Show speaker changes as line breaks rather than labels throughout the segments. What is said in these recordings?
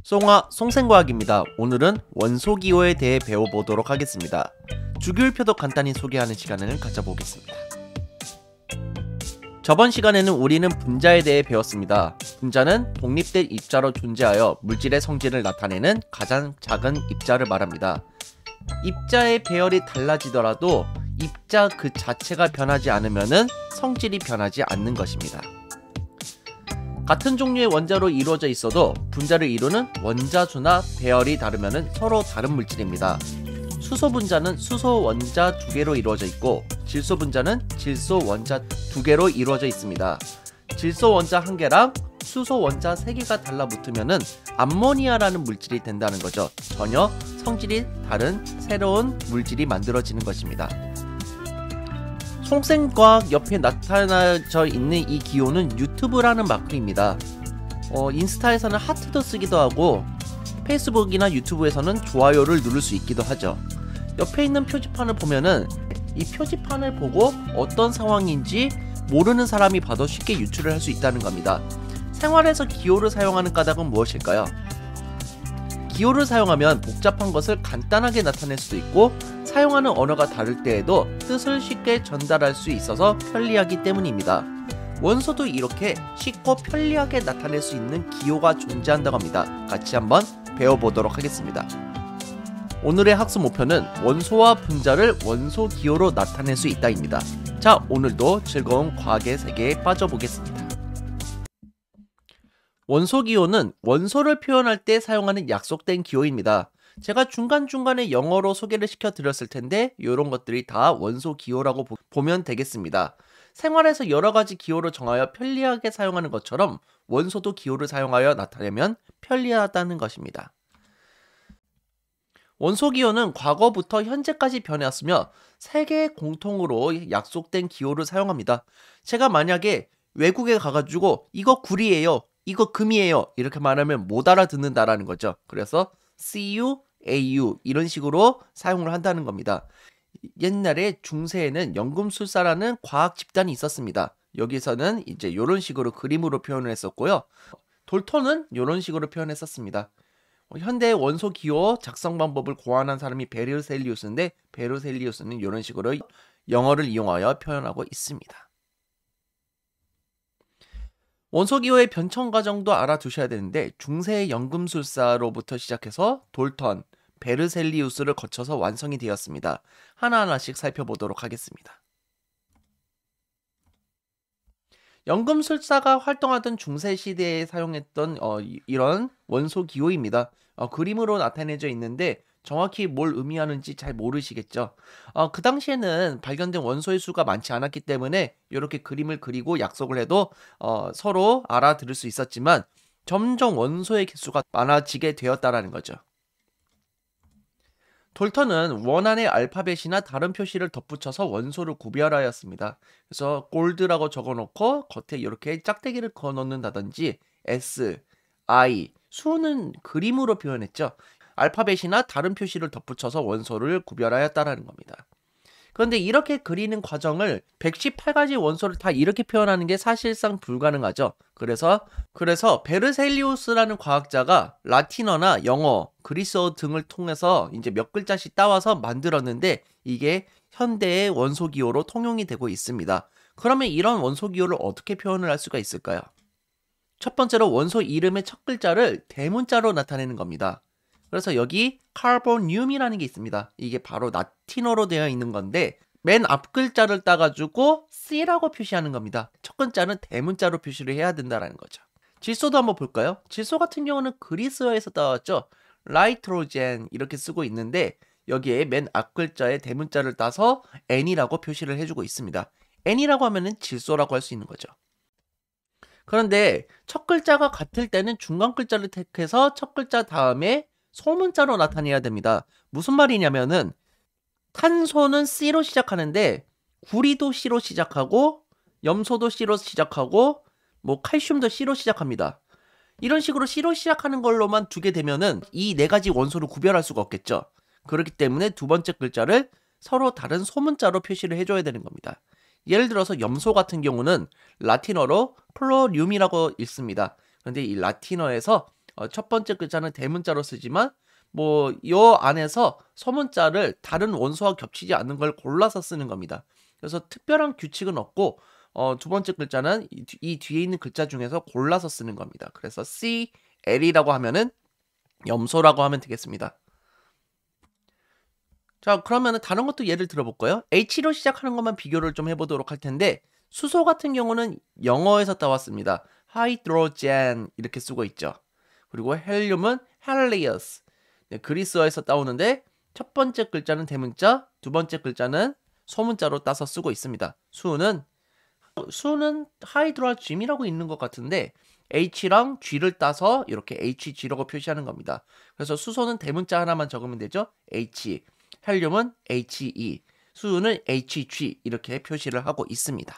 송아 송생과학입니다. 오늘은 원소기호에 대해 배워보도록 하겠습니다. 주기율표도 간단히 소개하는 시간을 가져보겠습니다. 저번 시간에는 우리는 분자에 대해 배웠습니다. 분자는 독립된 입자로 존재하여 물질의 성질을 나타내는 가장 작은 입자를 말합니다. 입자의 배열이 달라지더라도 입자 그 자체가 변하지 않으면 성질이 변하지 않는 것입니다. 같은 종류의 원자로 이루어져 있어도 분자를 이루는 원자수나 배열이 다르면 서로 다른 물질입니다. 수소 분자는 수소 원자 2개로 이루어져 있고 질소 분자는 질소 원자 2개로 이루어져 있습니다. 질소 원자 1개랑 수소 원자 3개가 달라붙으면 암모니아라는 물질이 된다는 거죠. 전혀 성질이 다른 새로운 물질이 만들어지는 것입니다. 송생과학 옆에 나타나져 있는 이 기호는 유튜브라는 마크입니다. 인스타에서는 하트도 쓰기도 하고 페이스북이나 유튜브에서는 좋아요를 누를 수 있기도 하죠. 옆에 있는 표지판을 보면은 이 표지판을 보고 어떤 상황인지 모르는 사람이 봐도 쉽게 유추를 할 수 있다는 겁니다. 생활에서 기호를 사용하는 까닭은 무엇일까요? 기호를 사용하면 복잡한 것을 간단하게 나타낼 수도 있고 사용하는 언어가 다를 때에도 뜻을 쉽게 전달할 수 있어서 편리하기 때문입니다. 원소도 이렇게 쉽고 편리하게 나타낼 수 있는 기호가 존재한다고 합니다. 같이 한번 배워보도록 하겠습니다. 오늘의 학습 목표는 원소와 분자를 원소 기호로 나타낼 수 있다입니다. 자, 오늘도 즐거운 과학의 세계에 빠져보겠습니다. 원소 기호는 원소를 표현할 때 사용하는 약속된 기호입니다. 제가 중간중간에 영어로 소개를 시켜드렸을 텐데 이런 것들이 다 원소 기호라고 보면 되겠습니다. 생활에서 여러가지 기호를 정하여 편리하게 사용하는 것처럼 원소도 기호를 사용하여 나타내면 편리하다는 것입니다. 원소 기호는 과거부터 현재까지 변해왔으며 세계 공통으로 약속된 기호를 사용합니다. 제가 만약에 외국에 가가지고 이거 구리예요, 이거 금이에요 이렇게 말하면 못 알아듣는다라는 거죠. 그래서 CU, AU 이런 식으로 사용을 한다는 겁니다. 옛날에 중세에는 연금술사라는 과학 집단이 있었습니다. 여기서는 이제 이런 식으로 그림으로 표현을 했었고요. 돌톤은 이런 식으로 표현했었습니다. 현대 원소 기호 작성 방법을 고안한 사람이 베르셀리우스인데 베르셀리우스는 이런 식으로 영어를 이용하여 표현하고 있습니다. 원소 기호의 변천 과정도 알아두셔야 되는데 중세의 연금술사로부터 시작해서 돌턴, 베르셀리우스를 거쳐서 완성이 되었습니다. 하나하나씩 살펴보도록 하겠습니다. 연금술사가 활동하던 중세 시대에 사용했던 이런 원소 기호입니다. 그림으로 나타내져 있는데 정확히 뭘 의미하는지 잘 모르시겠죠. 그 당시에는 발견된 원소의 수가 많지 않았기 때문에 이렇게 그림을 그리고 약속을 해도 서로 알아들을 수 있었지만 점점 원소의 개수가 많아지게 되었다라는 거죠. 돌턴은 원안의 알파벳이나 다른 표시를 덧붙여서 원소를 구별하였습니다. 그래서 골드라고 적어놓고 겉에 이렇게 짝대기를 그어 놓는다든지 S, I, 수는 그림으로 표현했죠. 알파벳이나 다른 표시를 덧붙여서 원소를 구별하였다라는 겁니다. 그런데 이렇게 그리는 과정을 118가지 원소를 다 이렇게 표현하는 게 사실상 불가능하죠. 그래서 베르셀리우스라는 과학자가 라틴어나 영어, 그리스어 등을 통해서 이제 몇 글자씩 따와서 만들었는데 이게 현대의 원소 기호로 통용이 되고 있습니다. 그러면 이런 원소 기호를 어떻게 표현을 할 수가 있을까요? 첫 번째로 원소 이름의 첫 글자를 대문자로 나타내는 겁니다. 그래서 여기 카르보늄이라는 게 있습니다. 이게 바로 라틴어로 되어 있는 건데 맨 앞 글자를 따가지고 C라고 표시하는 겁니다. 첫 글자는 대문자로 표시를 해야 된다는 거죠. 질소도 한번 볼까요? 질소 같은 경우는 그리스어에서 따왔죠. 나이트로젠 이렇게 쓰고 있는데 여기에 맨 앞 글자에 대문자를 따서 N이라고 표시를 해주고 있습니다. N이라고 하면은 질소라고 할 수 있는 거죠. 그런데 첫 글자가 같을 때는 중간 글자를 택해서 첫 글자 다음에 소문자로 나타내야 됩니다. 무슨 말이냐면은 탄소는 C로 시작하는데 구리도 C로 시작하고 염소도 C로 시작하고 뭐 칼슘도 C로 시작합니다. 이런 식으로 C로 시작하는 걸로만 두게 되면은 이 네 가지 원소를 구별할 수가 없겠죠. 그렇기 때문에 두 번째 글자를 서로 다른 소문자로 표시를 해줘야 되는 겁니다. 예를 들어서 염소 같은 경우는 라틴어로 플로륨이라고 읽습니다. 그런데 이 라틴어에서 첫 번째 글자는 대문자로 쓰지만 뭐 요 안에서 소문자를 다른 원소와 겹치지 않는 걸 골라서 쓰는 겁니다. 그래서 특별한 규칙은 없고 두 번째 글자는 이 뒤에 있는 글자 중에서 골라서 쓰는 겁니다. 그래서 CL이라고 하면은 염소라고 하면 되겠습니다. 자, 그러면은 다른 것도 예를 들어볼까요? H로 시작하는 것만 비교를 좀 해보도록 할 텐데, 수소 같은 경우는 영어에서 따왔습니다. 하이드로젠 이렇게 쓰고 있죠. 그리고 헬륨은 헬리어스. 네, 그리스어에서 따오는데 첫 번째 글자는 대문자, 두 번째 글자는 소문자로 따서 쓰고 있습니다. 수는 하이드로짐이라고 있는 것 같은데 H랑 G를 따서 이렇게 HG라고 표시하는 겁니다. 그래서 수소는 대문자 하나만 적으면 되죠. H, 헬륨은 HE, 수는 HG 이렇게 표시를 하고 있습니다.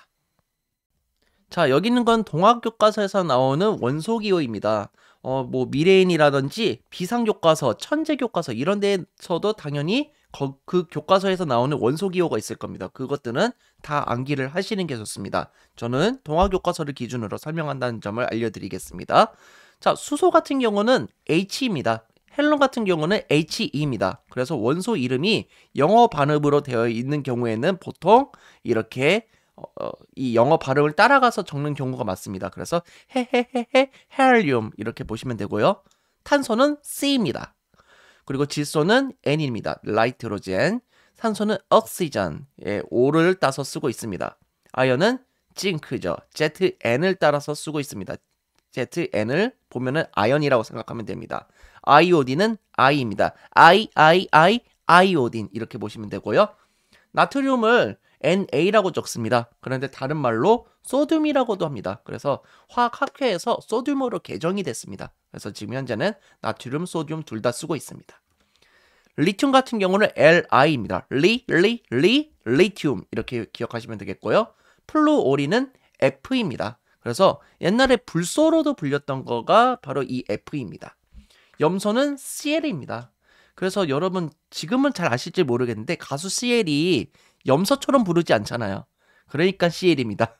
자, 여기 있는 건 동학교과서에서 나오는 원소기호입니다. 뭐 미래인이라든지 비상교과서, 천재교과서 이런 데서도 당연히 그 교과서에서 나오는 원소기호가 있을 겁니다. 그것들은 다 암기를 하시는 게 좋습니다. 저는 동학교과서를 기준으로 설명한다는 점을 알려드리겠습니다. 자, 수소 같은 경우는 H입니다. 헬륨 같은 경우는 HE입니다. 그래서 원소 이름이 영어 발음으로 되어 있는 경우에는 보통 이렇게 이 영어 발음을 따라가서 적는 경우가 많습니다. 그래서 헤헤헤헤 헬륨 이렇게 보시면 되고요. 탄소는 C입니다. 그리고 질소는 N입니다. 라이트로젠. 산소는 옥시전. 예, O를 따서 쓰고 있습니다. 아연은 징크죠. ZN을 따라서 쓰고 있습니다. ZN을 보면은 아연이라고 생각하면 됩니다. 아이오딘은 I입니다. 아이오딘 이렇게 보시면 되고요. 나트륨을 NA라고 적습니다. 그런데 다른 말로 소듐이라고도 합니다. 그래서 화학학회에서 소듐으로 개정이 됐습니다. 그래서 지금 현재는 나트륨, 소듐 둘 다 쓰고 있습니다. 리튬 같은 경우는 LI입니다. 리튬 이렇게 기억하시면 되겠고요. 플루오린은 F입니다. 그래서 옛날에 불소로도 불렸던 거가 바로 이 F입니다. 염소는 CL입니다. 그래서 여러분 지금은 잘 아실지 모르겠는데 가수 CL이 염소처럼 부르지 않잖아요. 그러니까 CL입니다.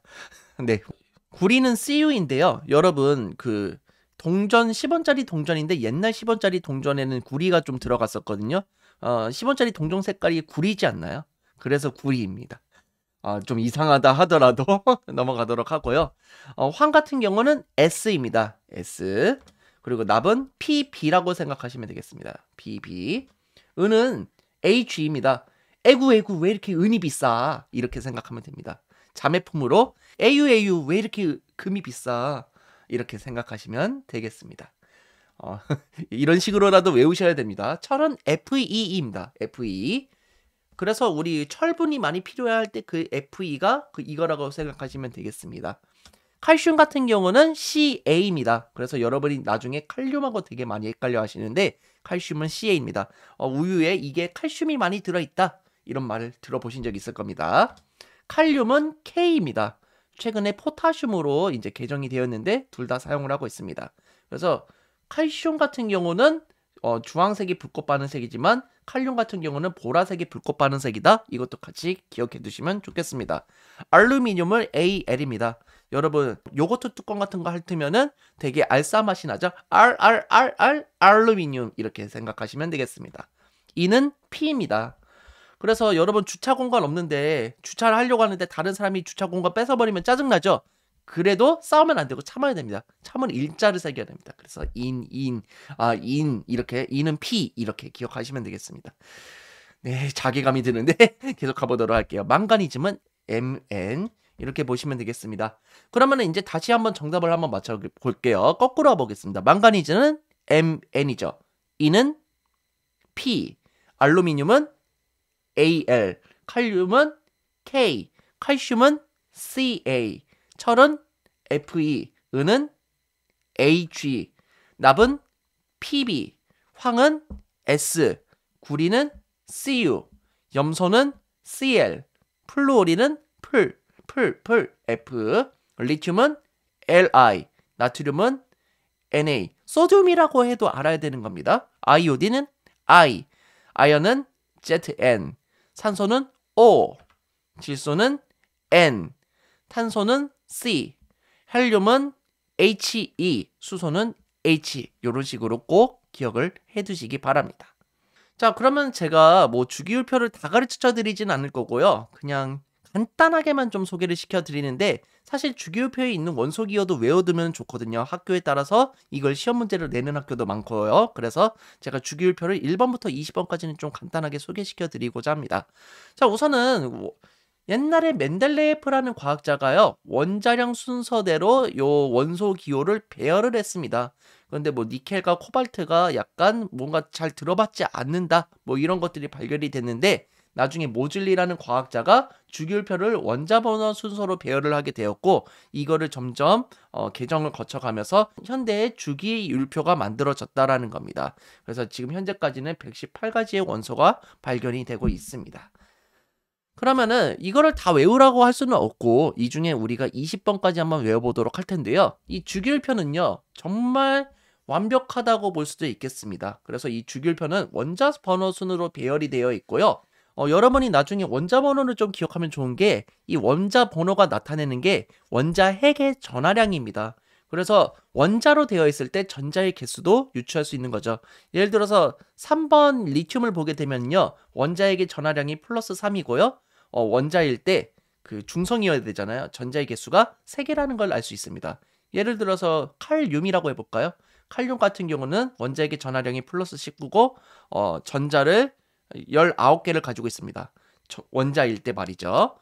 네. 구리는 CU인데요. 여러분 그 동전 10원짜리 동전인데 옛날 10원짜리 동전에는 구리가 좀 들어갔었거든요. 10원짜리 동전 색깔이 구리지 않나요? 그래서 구리입니다. 좀 이상하다 하더라도 넘어가도록 하고요. 황 같은 경우는 S입니다. S. 그리고 납은 PB라고 생각하시면 되겠습니다. PB. 은은 HE입니다. 에구 왜 이렇게 은이 비싸? 이렇게 생각하면 됩니다. 자매품으로 에유 왜 이렇게 금이 비싸? 이렇게 생각하시면 되겠습니다. 이런 식으로라도 외우셔야 됩니다. 철은 FE입니다. FE. 그래서 우리 철분이 많이 필요할 때 그 FE가 이거라고 생각하시면 되겠습니다. 칼슘 같은 경우는 CA입니다. 그래서 여러분이 나중에 칼륨하고 되게 많이 헷갈려 하시는데 칼슘은 CA입니다. 우유에 이게 칼슘이 많이 들어있다. 이런 말을 들어보신 적 있을 겁니다. 칼륨은 K입니다. 최근에 포타슘으로 이제 개정이 되었는데 둘 다 사용을 하고 있습니다. 그래서 칼슘 같은 경우는 주황색이 불꽃 반응 색이지만 칼륨 같은 경우는 보라색이 불꽃 반응 색이다. 이것도 같이 기억해 두시면 좋겠습니다. 알루미늄은 AL입니다. 여러분 요거트 뚜껑 같은 거 핥으면은 되게 알싸 맛이 나죠. 알루미늄 이렇게 생각하시면 되겠습니다. E는 P입니다. 그래서 여러분 주차 공간 없는데 주차를 하려고 하는데 다른 사람이 주차 공간 뺏어버리면 짜증나죠? 그래도 싸우면 안 되고 참아야 됩니다. 참은 일자를 새겨야 됩니다. 그래서 인 이렇게 인은 P 이렇게 기억하시면 되겠습니다. 네, 자괴감이 드는데 계속 가보도록 할게요. 망가니즘은 MN 이렇게 보시면 되겠습니다. 그러면 이제 다시 한번 정답을 한번 맞춰볼게요. 거꾸로 보겠습니다. 망가니즘은 MN이죠. 인은 P, 알루미늄은 AL, 칼륨은 K, 칼슘은 CA, 철은 FE, 은은 AG, 납은 PB, 황은 S, 구리는 CU, 염소는 CL, 플루오린은 F, 리튬은 LI, 나트륨은 Na, 소듐이라고 해도 알아야 되는 겁니다. 아이오딘은 I, 아연은 ZN, 산소는 O, 질소는 N, 탄소는 C, 헬륨은 HE, 수소는 H 이런 식으로 꼭 기억을 해 두시기 바랍니다. 자, 그러면 제가 뭐 주기율표를 다 가르쳐 드리진 않을 거고요. 그냥 간단하게만 좀 소개를 시켜 드리는데, 사실 주기율표에 있는 원소 기호도 외워두면 좋거든요. 학교에 따라서 이걸 시험 문제로 내는 학교도 많고요. 그래서 제가 주기율표를 1번부터 20번까지는 좀 간단하게 소개시켜 드리고자 합니다. 자, 우선은 옛날에 멘델레예프라는 과학자가요, 원자량 순서대로 요 원소 기호를 배열을 했습니다. 그런데 뭐 니켈과 코발트가 약간 뭔가 잘 들어봤지 않는다, 뭐 이런 것들이 발견이 됐는데, 나중에 모즐리라는 과학자가 주기율표를 원자 번호 순서로 배열을 하게 되었고, 이거를 점점 개정을 거쳐가면서 현대의 주기율표가 만들어졌다라는 겁니다. 그래서 지금 현재까지는 118가지의 원소가 발견이 되고 있습니다. 그러면은 이거를 다 외우라고 할 수는 없고, 이 중에 우리가 20번까지 한번 외워보도록 할 텐데요. 이 주기율표는요, 정말 완벽하다고 볼 수도 있겠습니다. 그래서 이 주기율표는 원자 번호 순으로 배열이 되어 있고요. 여러분이 나중에 원자 번호를 좀 기억하면 좋은 게, 이 원자 번호가 나타내는 게 원자 핵의 전하량입니다. 그래서 원자로 되어 있을 때 전자의 개수도 유추할 수 있는 거죠. 예를 들어서 3번 리튬을 보게 되면요, 원자핵의 전하량이 플러스 3이고요. 원자일 때 그 중성이어야 되잖아요. 전자의 개수가 3개라는 걸 알 수 있습니다. 예를 들어서 칼륨이라고 해볼까요? 칼륨 같은 경우는 원자핵의 전하량이 플러스 19고 전자를 19개를 가지고 있습니다. 원자일 때 말이죠.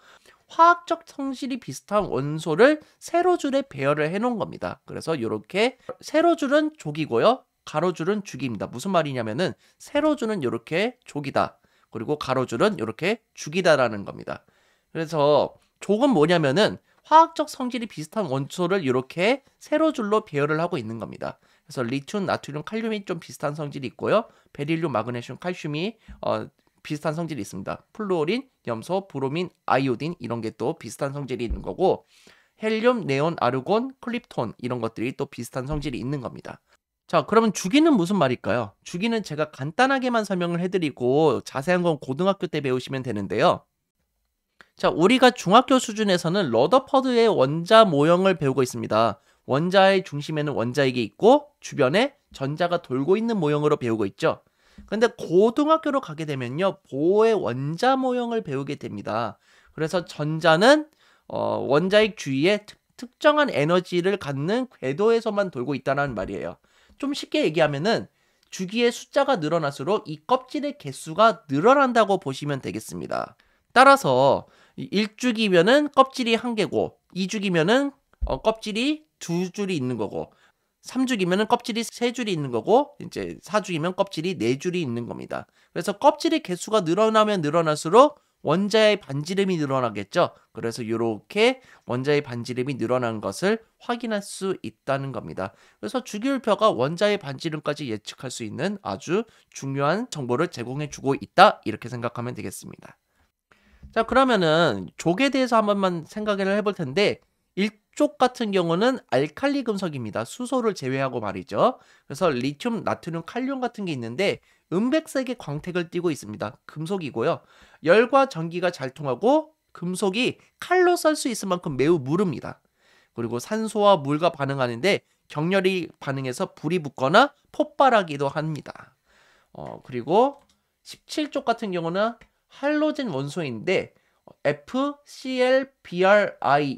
화학적 성질이 비슷한 원소를 세로줄에 배열을 해놓은 겁니다. 그래서 이렇게 세로줄은 족이고요, 가로줄은 죽입니다. 무슨 말이냐면은 세로줄은 이렇게 족이다, 그리고 가로줄은 이렇게 죽이다라는 겁니다. 그래서 족은 뭐냐면은 화학적 성질이 비슷한 원소를 이렇게 세로줄로 배열을 하고 있는 겁니다. 그래서 리튬, 나트륨, 칼륨이 좀 비슷한 성질이 있고요. 베릴륨, 마그네슘, 칼슘이 비슷한 성질이 있습니다. 플루오린, 염소, 브로민, 아이오딘 이런 게 또 비슷한 성질이 있는 거고, 헬륨, 네온, 아르곤, 클립톤 이런 것들이 또 비슷한 성질이 있는 겁니다. 자, 그러면 주기는 무슨 말일까요? 주기는 제가 간단하게만 설명을 해드리고 자세한 건 고등학교 때 배우시면 되는데요. 자, 우리가 중학교 수준에서는 러더퍼드의 원자 모형을 배우고 있습니다. 원자의 중심에는 원자핵이 있고 주변에 전자가 돌고 있는 모형으로 배우고 있죠. 근데 고등학교로 가게 되면요, 보의 원자 모형을 배우게 됩니다. 그래서 전자는 원자핵 주위에 특정한 에너지를 갖는 궤도에서만 돌고 있다는 말이에요. 좀 쉽게 얘기하면은 주기의 숫자가 늘어날수록 이 껍질의 개수가 늘어난다고 보시면 되겠습니다. 따라서 1주기면은 껍질이 1개고, 2주기면은 껍질이 2줄이 있는 거고, 3주기면은 껍질이 3줄이 있는 거고, 이제 4주기면 껍질이 4줄이 있는 겁니다. 그래서 껍질의 개수가 늘어나면 늘어날수록 원자의 반지름이 늘어나겠죠. 그래서 이렇게 원자의 반지름이 늘어난 것을 확인할 수 있다는 겁니다. 그래서 주기율표가 원자의 반지름까지 예측할 수 있는 아주 중요한 정보를 제공해 주고 있다, 이렇게 생각하면 되겠습니다. 자, 그러면은 족에 대해서 한 번만 생각을 해볼 텐데, 일족 같은 경우는 알칼리 금속입니다. 수소를 제외하고 말이죠. 그래서 리튬, 나트륨, 칼륨 같은 게 있는데 은백색의 광택을 띠고 있습니다. 금속이고요. 열과 전기가 잘 통하고 금속이 칼로 썰 수 있을 만큼 매우 무릅니다. 그리고 산소와 물과 반응하는데 격렬히 반응해서 불이 붙거나 폭발하기도 합니다. 그리고 17족 같은 경우는 할로젠 원소인데 FCl-BrI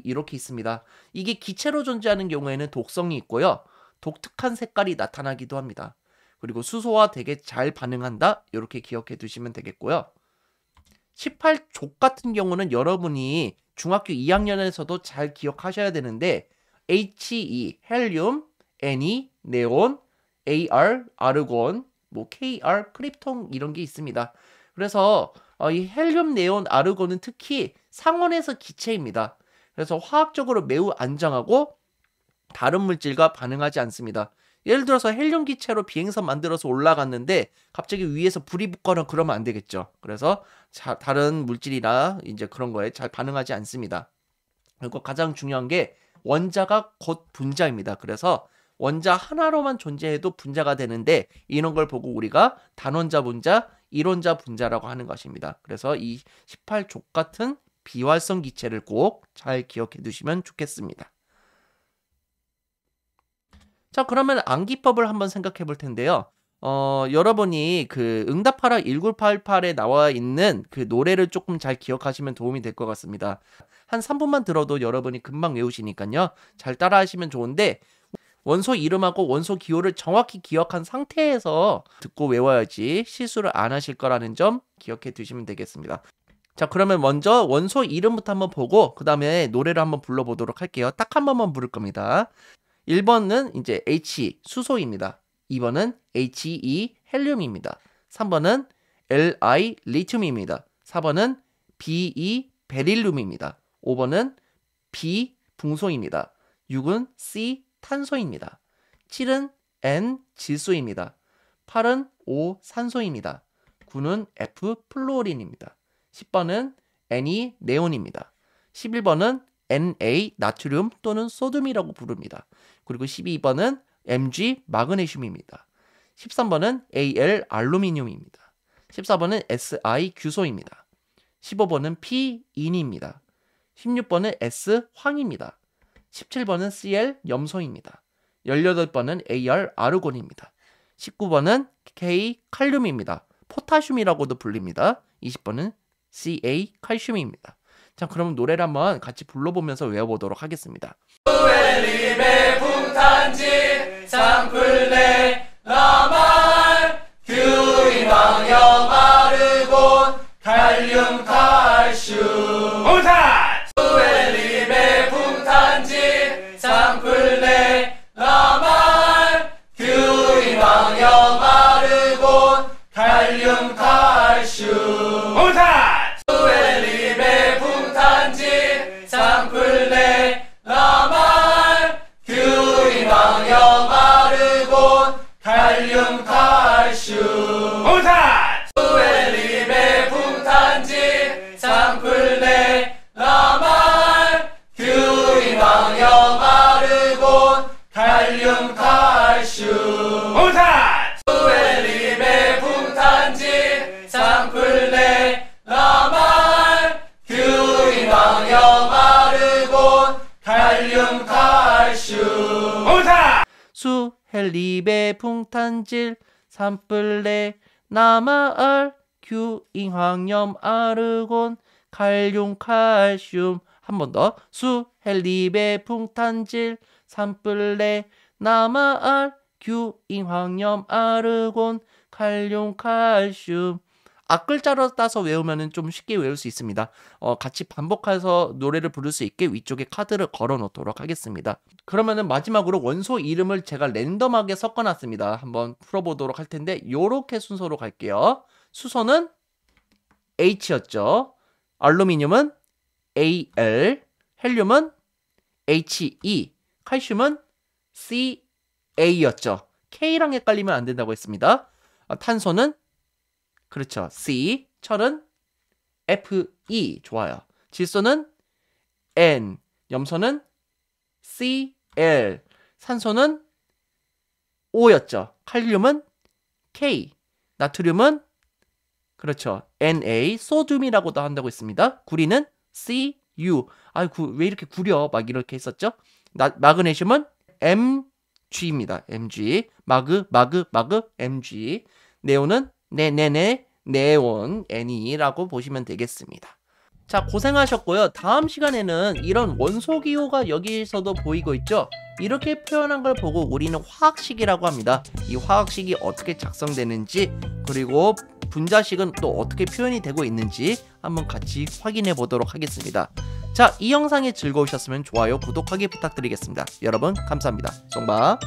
이렇게 있습니다. 이게 기체로 존재하는 경우에는 독성이 있고요, 독특한 색깔이 나타나기도 합니다. 그리고 수소와 되게 잘 반응한다, 이렇게 기억해 두시면 되겠고요. 18족 같은 경우는 여러분이 중학교 2학년에서도 잘 기억하셔야 되는데, He, 헬륨, Ne, 네온, Ar, 아르곤, 뭐 Kr, 크립톤 이런 게 있습니다. 그래서 이 헬륨, 네온, 아르곤은 특히 상온에서 기체입니다. 그래서 화학적으로 매우 안정하고 다른 물질과 반응하지 않습니다. 예를 들어서 헬륨 기체로 비행선 만들어서 올라갔는데 갑자기 위에서 불이 붙거나 그러면 안 되겠죠. 그래서 다른 물질이나 이제 그런 거에 잘 반응하지 않습니다. 그리고 가장 중요한 게 원자가 곧 분자입니다. 그래서 원자 하나로만 존재해도 분자가 되는데, 이런 걸 보고 우리가 단원자 분자, 일원자 분자라고 하는 것입니다. 그래서 이 18족 같은 비활성 기체를 꼭 잘 기억해 두시면 좋겠습니다. 자, 그러면 암기법을 한번 생각해 볼 텐데요. 여러분이 그 응답하라 1988에 나와 있는 그 노래를 조금 잘 기억하시면 도움이 될 것 같습니다. 한 3분만 들어도 여러분이 금방 외우시니까요. 잘 따라 하시면 좋은데, 원소 이름하고 원소 기호를 정확히 기억한 상태에서 듣고 외워야지 실수를 안 하실 거라는 점 기억해 두시면 되겠습니다. 자, 그러면 먼저 원소 이름부터 한번 보고 그 다음에 노래를 한번 불러보도록 할게요. 딱 한 번만 부를 겁니다. 1번은 이제 H 수소입니다. 2번은 HE 헬륨입니다. 3번은 Li 리튬입니다. 4번은 Be 베릴륨입니다. 5번은 B 붕소입니다. 6은 C 탄소입니다. 7은 N 질소입니다. 8은 O 산소입니다. 9는 F 플루오린입니다. 10번은 N이 네온입니다. 11번은 Na 나트륨 또는 소듐이라고 부릅니다. 그리고 12번은 Mg 마그네슘입니다. 13번은 Al 알루미늄입니다. 14번은 Si 규소입니다. 15번은 P 인입니다. 16번은 S 황입니다. 17번은 Cl 염소입니다. 18번은 Ar 아르곤입니다. 19번은 K 칼륨입니다. 포타슘이라고도 불립니다. 20번은 Ca 칼슘입니다. 자, 그럼 노래를 한번 같이 불러보면서 외워보도록 하겠습니다.
헬림의 풍탄지 상플레 라말 규인 황염 아르곤 칼륨 칼슘 풍탄 헬림의 풍탄지 상플레 라말 규인 황염 아르곤 칼륨 칼슘 풍탄 헬림의 풍탄지 상플레 라말 규인 황염 아르곤 칼륨 칼슘 풍탄 헬림의 풍탄지 상플레 라말 규인 황염 아르곤 칼륨 칼슘 풍탄 헬림의 풍탄지 상플레 라말 규인 황염 아르곤 칼륨 칼슘 풍탄
수, 헬리베, 풍탄질, 산플레, 나마알, 규인, 황염, 아르곤, 칼륨, 칼슘. 한 번 더. 수, 헬리베, 풍탄질, 산플레, 나마알, 규인, 황염, 아르곤, 칼륨, 칼슘. 앞글자로 따서 외우면 좀 쉽게 외울 수 있습니다. 같이 반복해서 노래를 부를 수 있게 위쪽에 카드를 걸어 놓도록 하겠습니다. 그러면은 마지막으로 원소 이름을 제가 랜덤하게 섞어놨습니다. 한번 풀어보도록 할 텐데 요렇게 순서로 갈게요. 수소는 H였죠. 알루미늄은 Al, 헬륨은 He, 칼슘은 Ca였죠. K랑 헷갈리면 안 된다고 했습니다. 탄소는 그렇죠. C, 철은 Fe, 좋아요. 질소는 N, 염소는 Cl, 산소는 O였죠. 칼륨은 K, 나트륨은 그렇죠. Na, 소듐이라고도 한다고 했습니다. 구리는 Cu, 왜 이렇게 구려? 막 이렇게 했었죠. 마그네슘은 Mg입니다. Mg, 마그, Mg, 네온은 네온, Ne라고 보시면 되겠습니다. 자, 고생하셨고요. 다음 시간에는 이런 원소기호가 여기에서도 보이고 있죠. 이렇게 표현한 걸 보고 우리는 화학식이라고 합니다. 이 화학식이 어떻게 작성되는지 그리고 분자식은 또 어떻게 표현이 되고 있는지 한번 같이 확인해 보도록 하겠습니다. 자, 이 영상이 즐거우셨으면 좋아요, 구독하기 부탁드리겠습니다. 여러분 감사합니다. 송바.